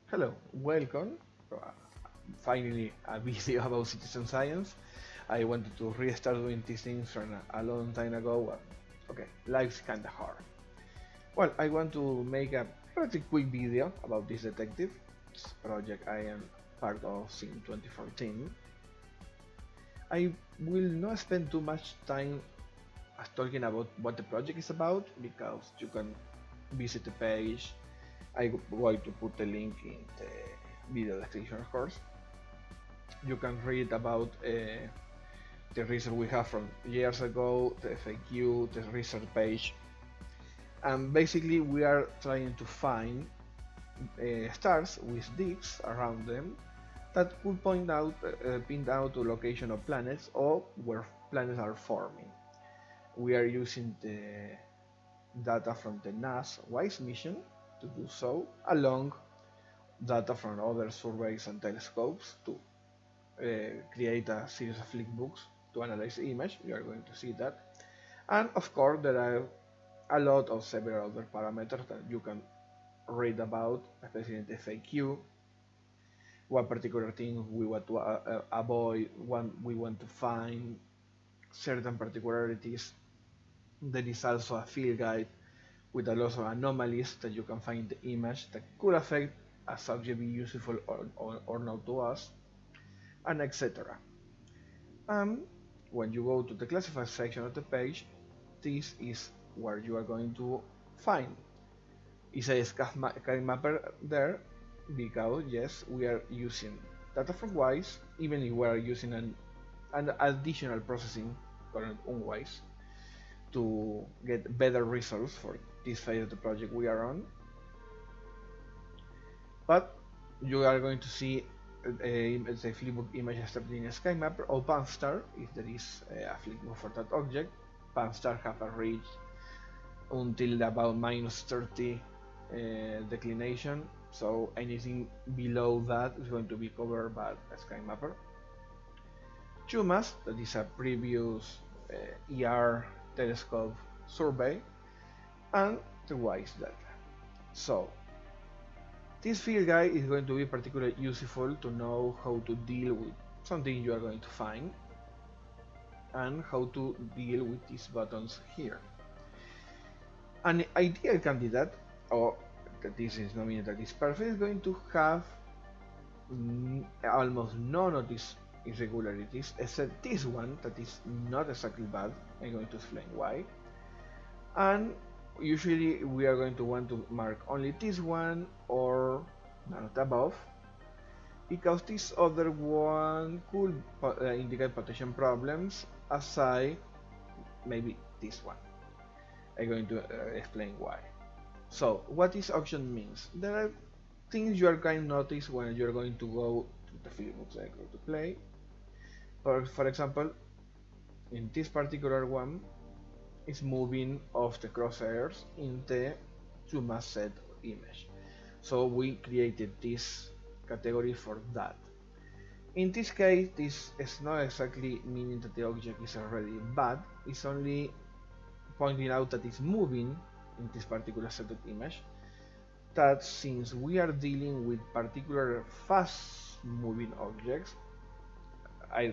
Hello, welcome. Uh, Finally, a video about citizen science. I wanted to restart doing these things from a long time ago. Okay, life's kinda hard. Well, I want to make a pretty quick video about this detective project I am part of since 2014. I will not spend too much time talking about what the project is about because you can visit the page. I'm going to put the link in the video description, of course. You can read about the research we have from years ago, the FAQ, the research page, and basically we are trying to find stars with dips around them that could pin out to location of planets or where planets are forming. We are using the data from the NASA WISE mission to do so, along data from other surveys and telescopes to create a series of flipbooks to analyze the image. You are going to see that. And of course, there are a lot of several other parameters that you can read about, especially in the FAQ. What particular thing we want to avoid, what we want to find, certain particularities. There is also a field guide with a lot of anomalies that you can find in the image that could affect a subject be useful or not to us, and etc. And when you go to the classified section of the page, this is where you are going to find. It's a sky mapper there because yes, we are using data from WISE, even if we are using an additional processing called unwise to get better results for this phase of the project we are on. But you are going to see the flipbook image accepted in a sky mapper or Panstar if there is a flipbook for that object. Panstar have a reach until about minus 30 declination, so anything below that is going to be covered by a sky mapper. CHUMAS, that is a previous ER telescope survey, and the WISE data. So this field guide is going to be particularly useful to know how to deal with something you are going to find and how to deal with these buttons here. An ideal candidate, or this is not mean that is perfect, is going to have almost none of these irregularities except this one that is not exactly bad. I'm going to explain why. And usually we are going to want to mark only this one or none above, because this other one could indicate potential problems aside maybe this one. I'm going to explain why. So what this option means, there are things you are going to notice when you're going to go to the filmbooks I go to play. For example, in this particular one, it's moving off the crosshairs in the CHUMAS set image. So we created this category for that. In this case, this is not exactly meaning that the object is already bad, it's only pointing out that it's moving in this particular set of image, that since we are dealing with particular fast moving objects, I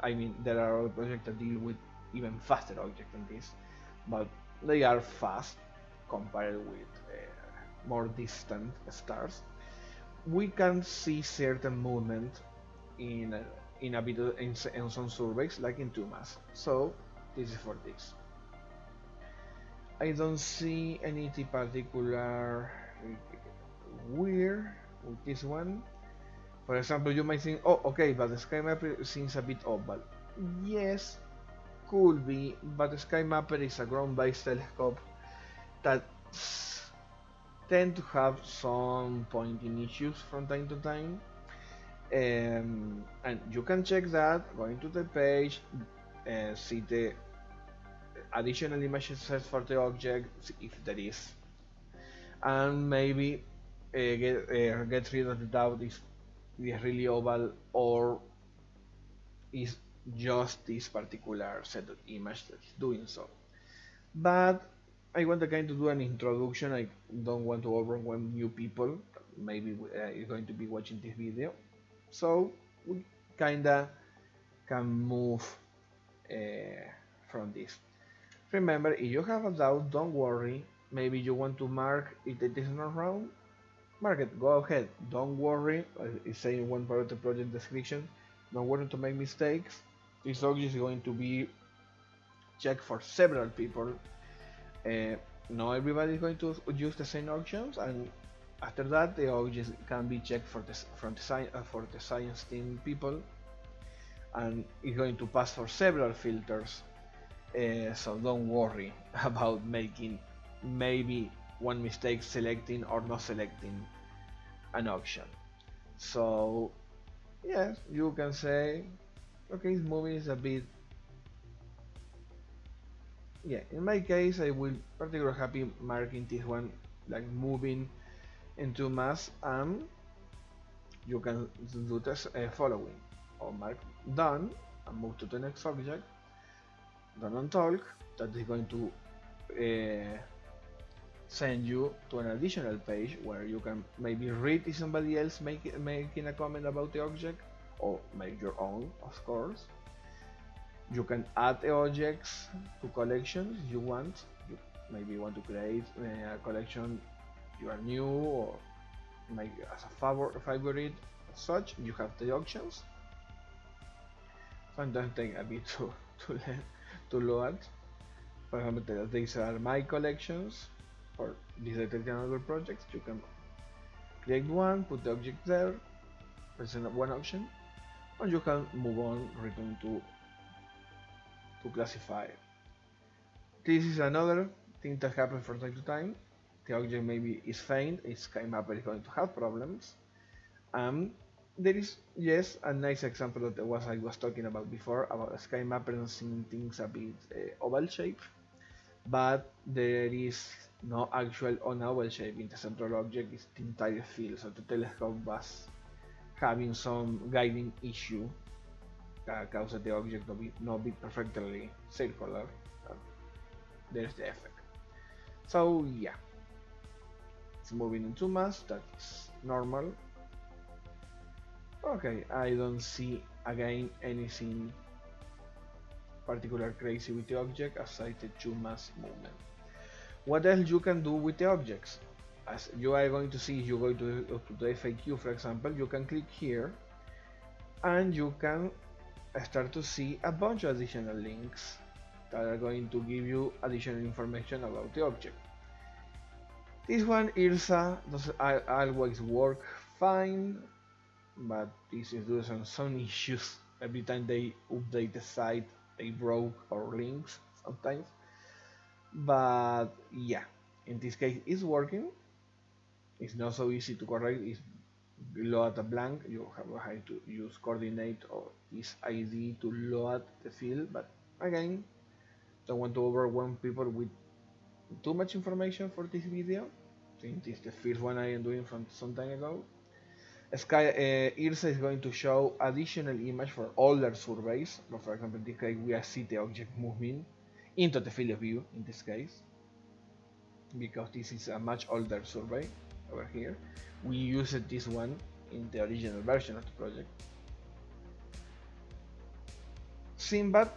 mean there are other projects that deal with even faster objects than this, but they are fast compared with more distant stars. We can see certain movement in a bit in some surveys like in Tumas. So this is for this. I don't see anything particular weird with this one. For example, you might think, oh, okay, but the sky mapper seems a bit oval. Yes, could be, but the sky mapper is a ground-based telescope that tend to have some pointing issues from time to time. And you can check that going to the page and see the additional images set for the object if there is, and maybe get rid of the doubt if it is really oval or is just this particular set of image that is doing so. But I want to kind of do an introduction. I don't want to overwhelm new people. maybe is going to be watching this video. So we kinda can move from this. Remember, if you have a doubt, don't worry. Maybe you want to mark if it is not wrong, mark it. Go ahead. Don't worry. It's saying one part of the project description. Don't worry to make mistakes. This object is going to be checked for several people. Uh, not everybody is going to use the same options, and after that, the objects can be checked for for the science team people, and it's going to pass for several filters. So don't worry about making maybe one mistake selecting or not selecting an option. So yes, you can say, okay, this movie is a bit. Yeah, in my case, I will particularly happy marking this one like moving into mass, and you can do this following or mark done and move to the next object. Done on talk, that is going to send you to an additional page where you can maybe read if somebody else making a comment about the object, or make your own, of course. You can add the objects to collections you want. You maybe want to create a collection you are new, or make as a favorite. As such, you have the options. Sometimes take a bit to load. For example, these are my collections for these detecting other projects. You can create one, put the object there, present one option, or you can move on, return to classify. This is another thing that happens from time to time. The object maybe is faint, its SkyMapper is going to have problems. There is, yes, a nice example of what I was talking about before, about SkyMapper and seeing things a bit oval shape, but there is no actual on oval shape in the central object, it's the entire field, so the telescope was having some guiding issue that caused the object to not be perfectly circular. There's the effect. So yeah, it's moving into mass, that's normal. Okay, I don't see again anything particular crazy with the object aside the two mass movement. What else you can do with the objects? As you are going to see, if you go to the FAQ, for example, you can click here and you can start to see a bunch of additional links that are going to give you additional information about the object. This one, IRSA, doesn't always work fine, but this is due to some issues. Every time they update the site, they broke our links sometimes. But yeah, in this case, it's working. It's not so easy to correct. It's load a blank. You have to use coordinate or this ID to load the field. But again, don't want to overwhelm people with too much information for this video. Since it's the first one I am doing from some time ago. IRSA is going to show additional image for older surveys. For example, in this case, we see the object moving into the field of view in this case, because this is a much older survey over here. We used this one in the original version of the project. Sinbad,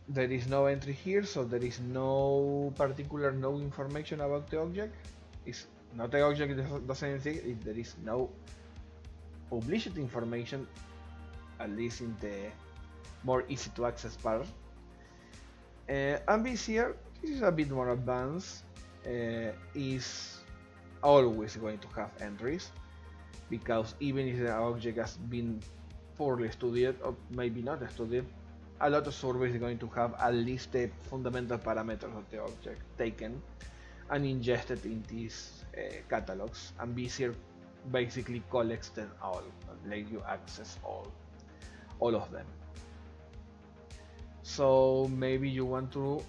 there is no entry here, so there is no information about the object. It's not the object doesn't exist. There is no published information, at least in the more easy to access part. And this here, this is a bit more advanced, is always going to have entries, because even if the object has been poorly studied or maybe not studied, a lot of surveys are going to have at least the fundamental parameters of the object taken and ingested in these catalogs, and BCR basically collects them all and let you access all of them. So maybe you want to,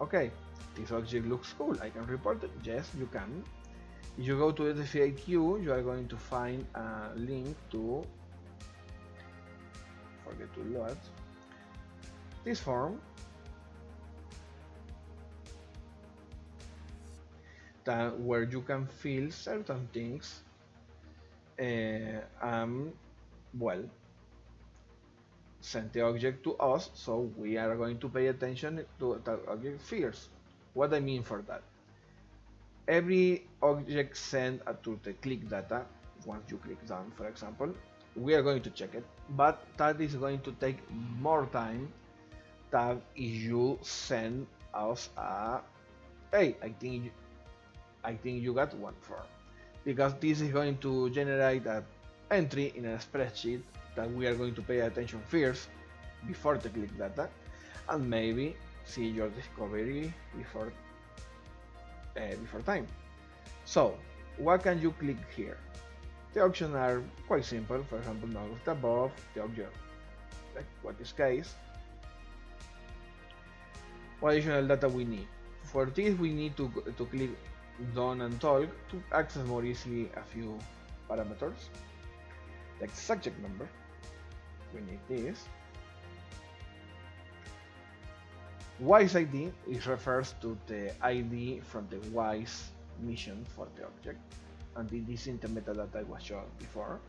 okay, this object looks cool, I can report it. Yes, you can. If you go to the FAQ, you are going to find a link to, forget to load, this form that where you can fill certain things well, send the object to us, so we are going to pay attention to that object first. What I mean for that? Every object sent to the click data, once you click done, for example, we are going to check it, but that is going to take more time than if you send us a, hey, I think you got one form, because this is going to generate an entry in a spreadsheet that we are going to pay attention first before the click data, and maybe see your discovery before time. So, what can you click here? The options are quite simple. For example, none of the above, the object, like what is case. What additional data we need? For this, we need to click done and talk to access more easily a few parameters, like subject number. We need this. Wise ID is refers to the ID from the wise mission for the object, and this is the metadata I was shown before.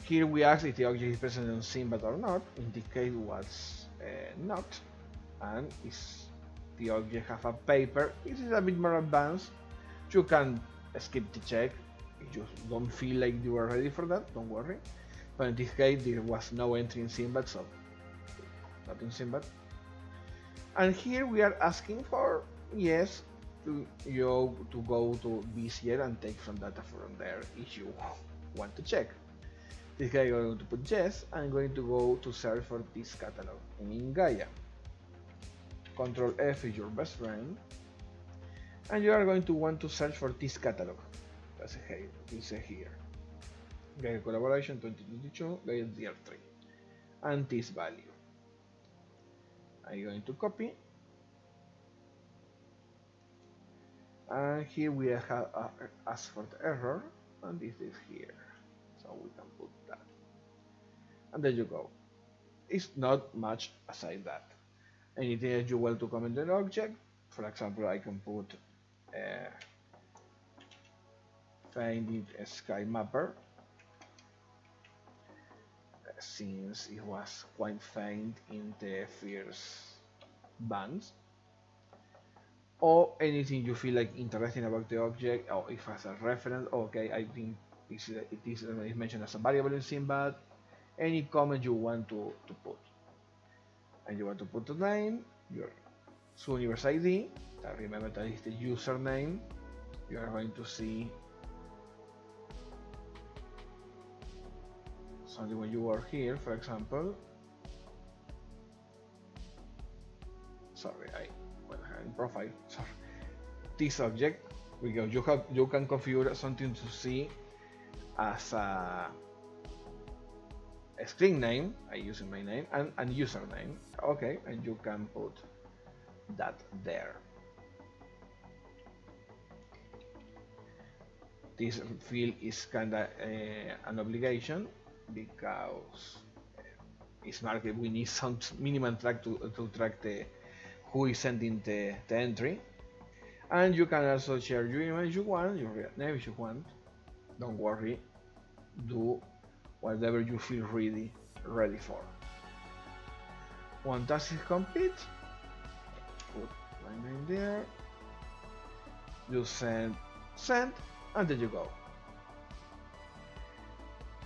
Here we ask if the object is present on Simbat or not. In this case, it was not, and is the object have a paper. This is a bit more advanced. You can skip the check if you don't feel like you are ready for that. Don't worry. But in this case, there was no entry in Simbat, so not in Simbat. And here we are asking for yes to go to BCL and take some data from there if you want to check. This guy, I'm going to put yes. I'm going to go to search for this catalog in Gaia. Control F is your best friend, and you are going to want to search for this catalog. That's here. Gaia Collaboration 2022, Gaia Tier 3, and this value. I'm going to copy, and here we have asked for the error, and this is here, so we can put that, and there you go. It's not much aside that. Anything that you want to comment an object, for example, I can put find it a sky mapper, since it was quite faint in the first bands, or anything you feel like interesting about the object, or if it has a reference. Okay, I think it is mentioned as a variable in Simbat. Any comment you want to put, and you want to put the name, your Zooniverse ID. Remember that is the username. You are going to see something when you are here, for example. Sorry, I went ahead in profile. Sorry. This object, because you can configure something to see as a screen name. I use my name and username. Okay, and you can put that there. This field is kinda an obligation, because it's marked. We need some minimum track to track who is sending the entry, and you can also share your image you want, your real name if you want. Don't worry, do whatever you feel ready for. One task is complete, put my name there, you send, and there you go.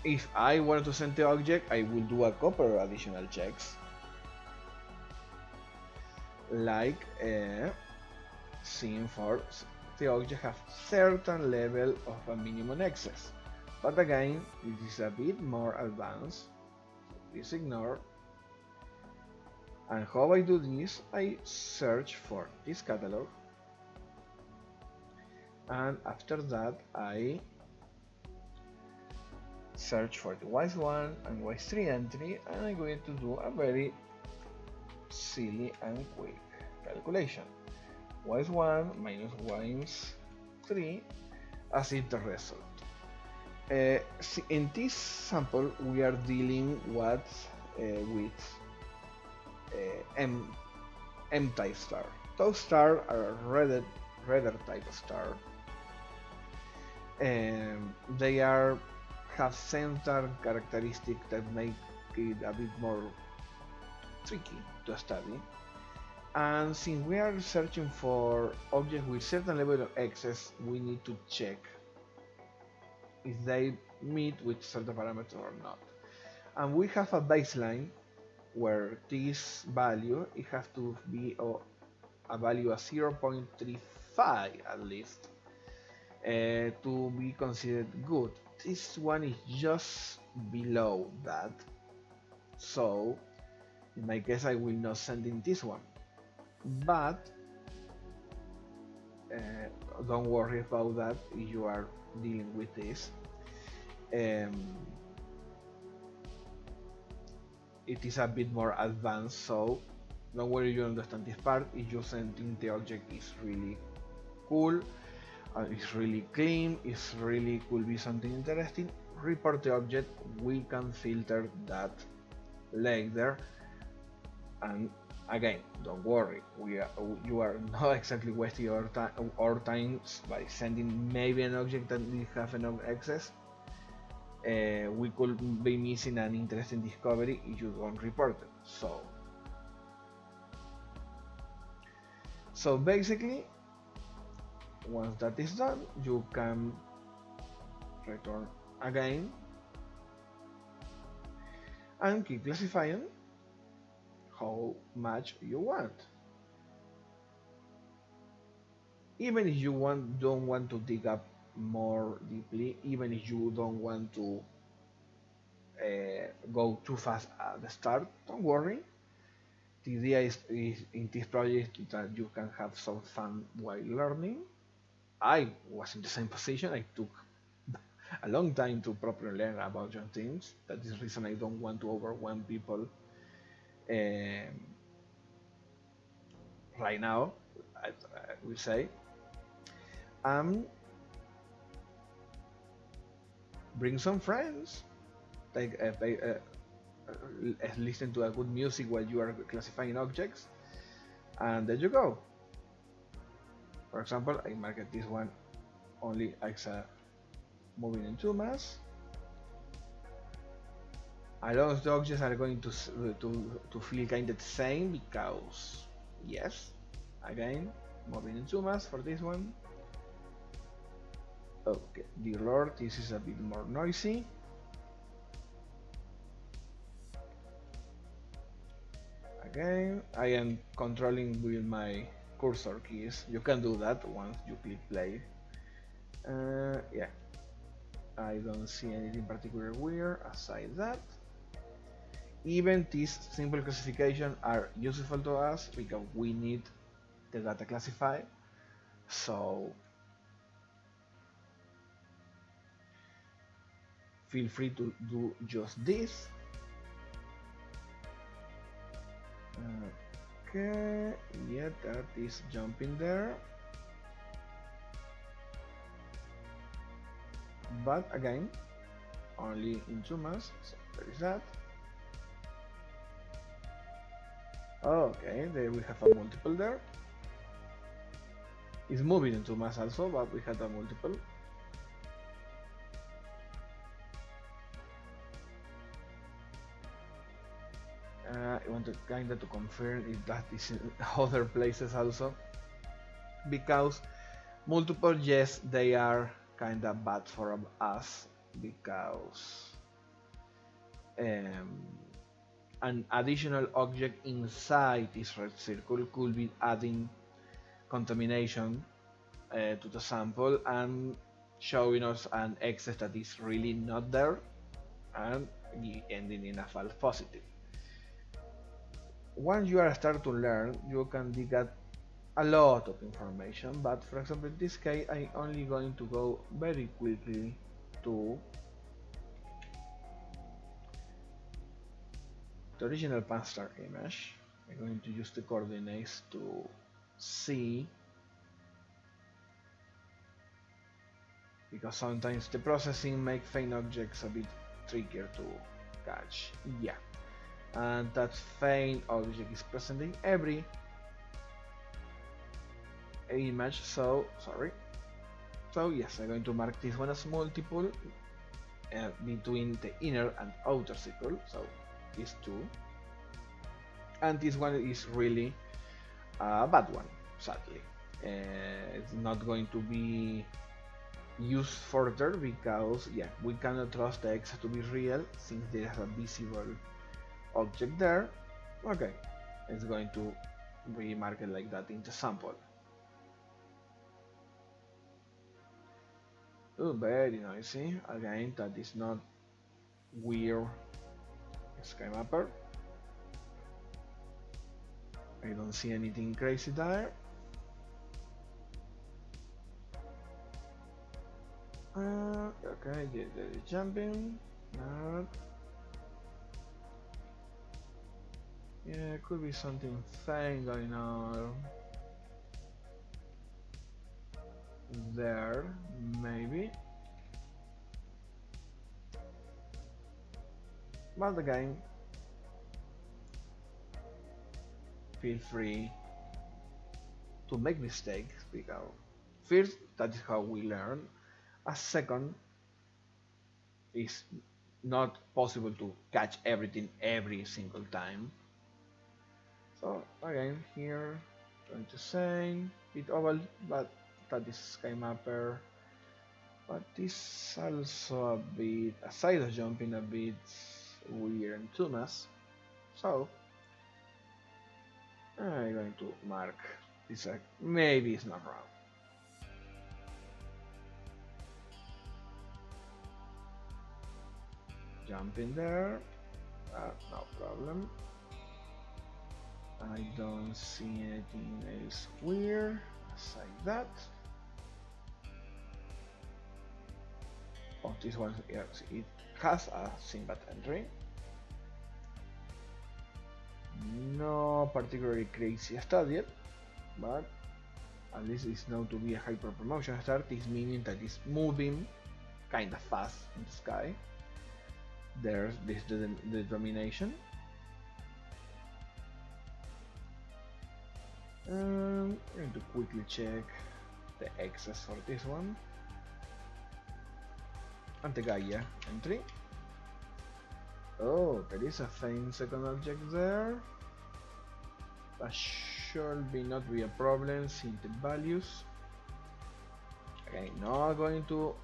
If I want to send the object, I will do a couple of additional checks, like seeing for the object have certain level of a minimum excess. But again, this is a bit more advanced, so please ignore. And how I do this, I search for this catalog, and after that I search for the wise 1 and wise 3 entry, and I'm going to do a very silly and quick calculation. Wise 1 minus wise 3 as is the result. In this sample we are dealing with M-type star. Those stars are a redder type of star, They are have center characteristics that make it a bit more tricky to study. And since we are searching for objects with certain level of excess, we need to check if they meet with certain parameters or not. And we have a baseline where this value it has to be a value of 0.35 at least to be considered good. This one is just below that, so in my case I will not send in this one. But don't worry about that if you are dealing with this. It is a bit more advanced, so don't worry, you understand this part. If you send in the object is really cool, it's really clean, it's really could be something interesting, report the object, we can filter that later. And again, don't worry, you are not exactly wasting our time by sending maybe an object that will have enough access. We could be missing an interesting discovery if you don't report it. So basically, once that is done, you can return again and keep classifying how much you want. Even if you don't want to dig up more deeply, even if you don't want to go too fast at the start, don't worry. The idea is in this project that you can have some fun while learning. I was in the same position. I took a long time to properly learn about your things. That is the reason I don't want to overwhelm people right now, I will say. Bring some friends. Listen to a good music while you are classifying objects, and there you go. For example, I marked this one only as a moving into mass. A lot of the objects are going to feel kind of the same because, yes, again, moving into mass for this one. Okay, dear Lord, this is a bit more noisy. Again, I am controlling with my cursor keys. You can do that once you click play. Yeah, I don't see anything particularly weird aside that. Even these simple classifications are useful to us because we need the data classified. So feel free to do just this. Okay, yeah, that is jumping there. But again, only in 2 months, so there is that. Okay, there we have a multiple there. It's moving in 2 months also, but we had a multiple. I want to kinda to confirm if that is in other places also, because multiple, yes, they are kinda bad for us because an additional object inside this red circle could be adding contamination to the sample and showing us an excess that is really not there and ending in a false positive. Once you are starting to learn, you can dig at a lot of information, but for example in this case I'm only going to go very quickly to the original master image. I'm going to use the coordinates to see, because sometimes the processing makes faint objects a bit trickier to catch. Yeah, and that faint object is present in every image, so sorry. So yes, I'm going to mark this one as multiple between the inner and outer circle, so these two. And this one is really a bad one, sadly. It's not going to be used further because yeah, we cannot trust the X to be real since there is a visible object there. Okay, it's going to be marked like that in the sample. Oh, very noisy. Again, that is not weird sky mapper. I don't see anything crazy there. Okay, the jumping. Yeah, could be something faint going on there, maybe. But again, feel free to make mistakes because first, that is how we learn. A second, it's not possible to catch everything every single time. So again, here, going to say bit oval, but that is sky mapper. But this also a bit, aside of jumping, a bit weird and too much. So I'm going to mark this. Maybe it's not wrong. Jump in there. No problem. I don't see anything else weird aside that. Oh, this one, yes, it has a Simbat entry. No particularly crazy start yet, but at least it's known to be a hyper promotion start. This meaning that it's moving kind of fast in the sky. There's this determination. I'm going to quickly check the excess for this one. Antegaia entry. Oh, there is a faint second object there. That should not be a problem since the values. Okay, not going to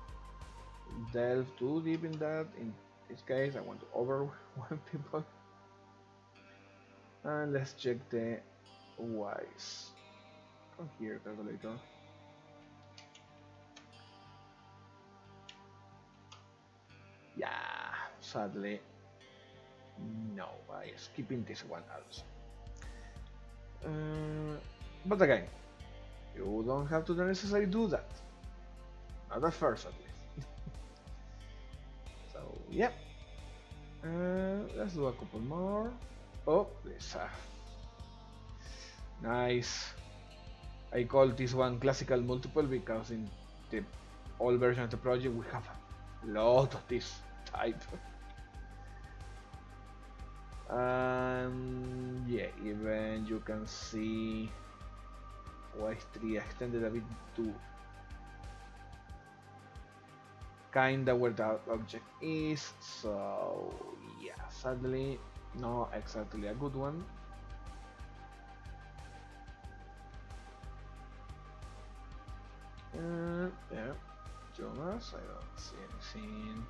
delve too deep in that. In this case, I want to overwhelm people. And let's check the Y's. Come here, calculator. Yeah, sadly, no, I'm skipping this one also. But again, you don't have to necessarily do that. Not at first, at least. So, yeah. Let's do a couple more. Oh, this. Nice. I call this one classical multiple because in the old version of the project we have a lot of this type. And yeah, even you can see Y3 extended a bit to kinda where the object is, so yeah, sadly not exactly a good one. Yeah, Jonas, I don't see anything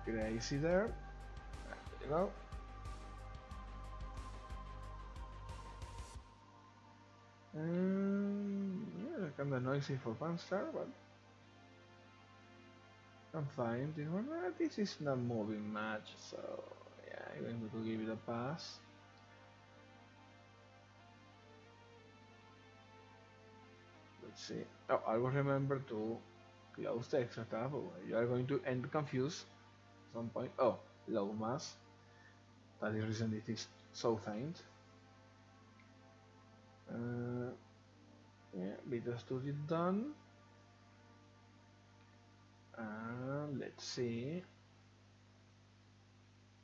crazy there. There you go. Yeah, kinda noisy for Panstar, but I'm fine. This one, this is not moving much, so yeah, I'm going to give it a pass. Let's see. Oh, I will remember to close the extra tab. You are going to end confused at some point. Oh, low mass. That is the reason it is so faint. Yeah, bit of study done. Let's see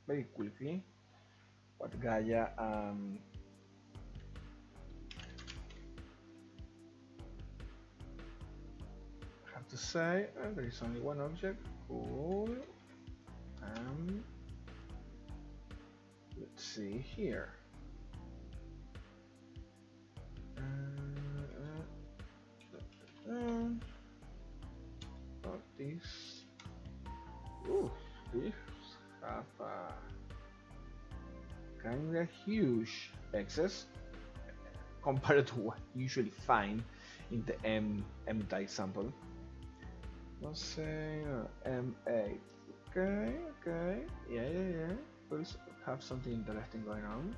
very quickly what Gaia to say. There is only one object. Cool. Let's see here. Not this. Ooh, this have a kinda huge excess compared to what you usually find in the M type sample. Let's say M8. Okay, okay. Yeah. We'll have something interesting going on.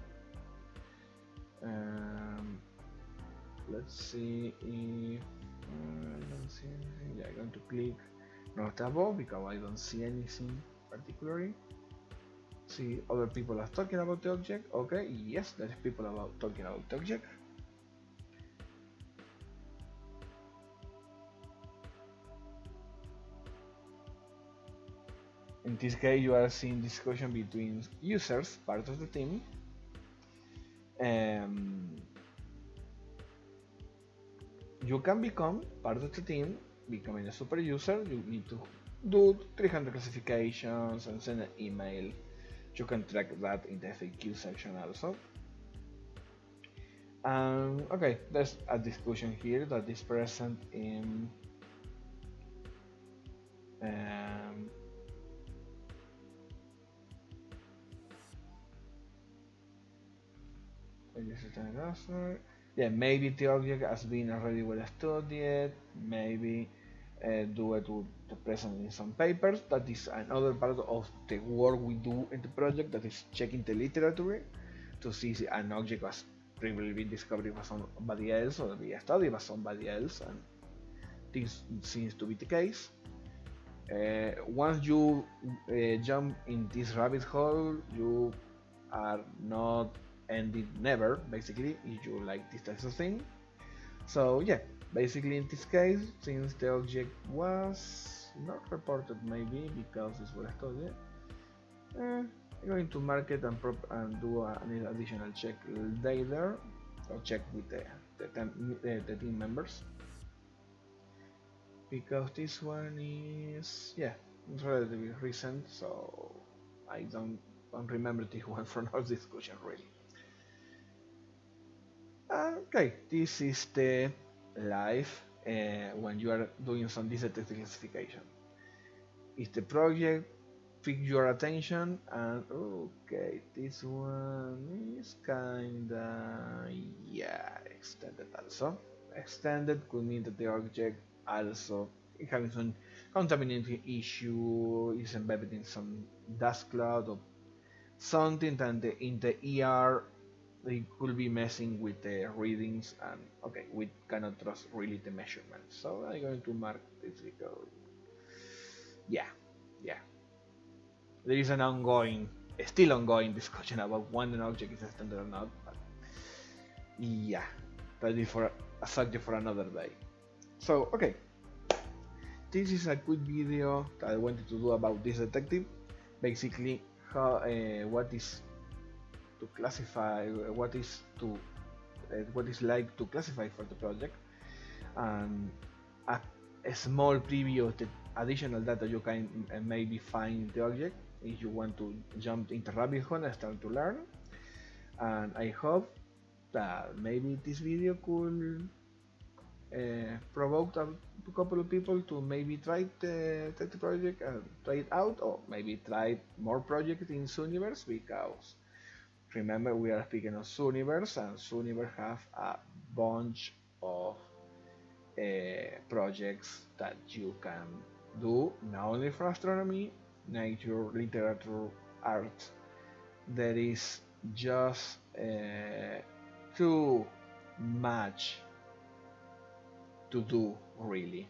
Let's see if I don't see anything. Yeah, I'm going to click not above because I don't see anything particularly. See, other people are talking about the object. Okay, yes, there is people about talking about the object. In this case, you are seeing discussion between users, part of the team. You can become part of the team, becoming a super user. You need to do 300 classifications and send an email. You can track that in the FAQ section also. Okay, there's a discussion here that is present in yeah, maybe the object has been already well studied, maybe due to the presence in some papers. That is another part of the work we do in the project, that is checking the literature to see if an object was previously been discovered by somebody else or be studied by somebody else, and this seems to be the case. Once you jump in this rabbit hole, you are not ending never, basically, if you like this type of thing. So yeah, basically in this case, since the object was not reported, maybe because this was studied, I'm going to mark it and do an additional check later, or check with the team members, because this one is, yeah, relatively recent, so I don't remember this one from our discussion really. Okay, this is the live when you are doing some detective classification. If the project pick your attention, and okay, this one is kinda, yeah, extended also. Extended could mean that the object also having some contamination issue, is embedded in some dust cloud or something, and in the ER they could be messing with the readings, and okay, we cannot trust really the measurements. So I'm going to mark this because yeah, yeah. There is an still ongoing discussion about when an object is extended or not, but yeah, that is for a subject for another day. So okay, this is a quick video that I wanted to do about this detective. Basically, how what is to classify, what is like to classify for the project, and a small preview of the additional data you can maybe find in the object if you want to jump into rabbit hole and start to learn. And I hope that maybe this video could provoke a couple of people to maybe try the project and try it out, or maybe try more projects in Zooniverse, because remember we are speaking of Zooniverse, and Zooniverse have a bunch of projects that you can do, not only for astronomy, nature, literature, art. There is just too much to do, really.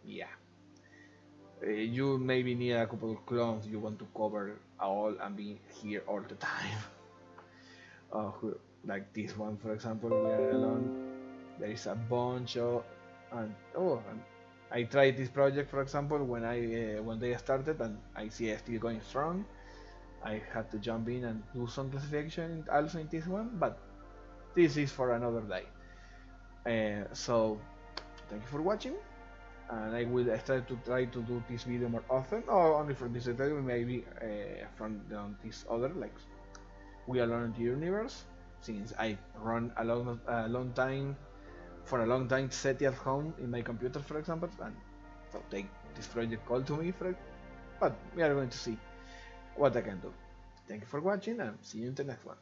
Yeah. You maybe need a couple of clones you want to cover all and be here all the time. Like this one, for example, we are alone. There is a bunch of, and I tried this project, for example, when they started, and I see it still going strong. I had to jump in and do some classification also in this one, but this is for another day. So thank you for watching, and I will start to try to do this video more often, or only from this tutorial, maybe from this other, like we are learning the universe, since I run a long time for a long time set it at home in my computer, for example, and so take this project call to me for it. But we are going to see what I can do. Thank you for watching, and see you in the next one.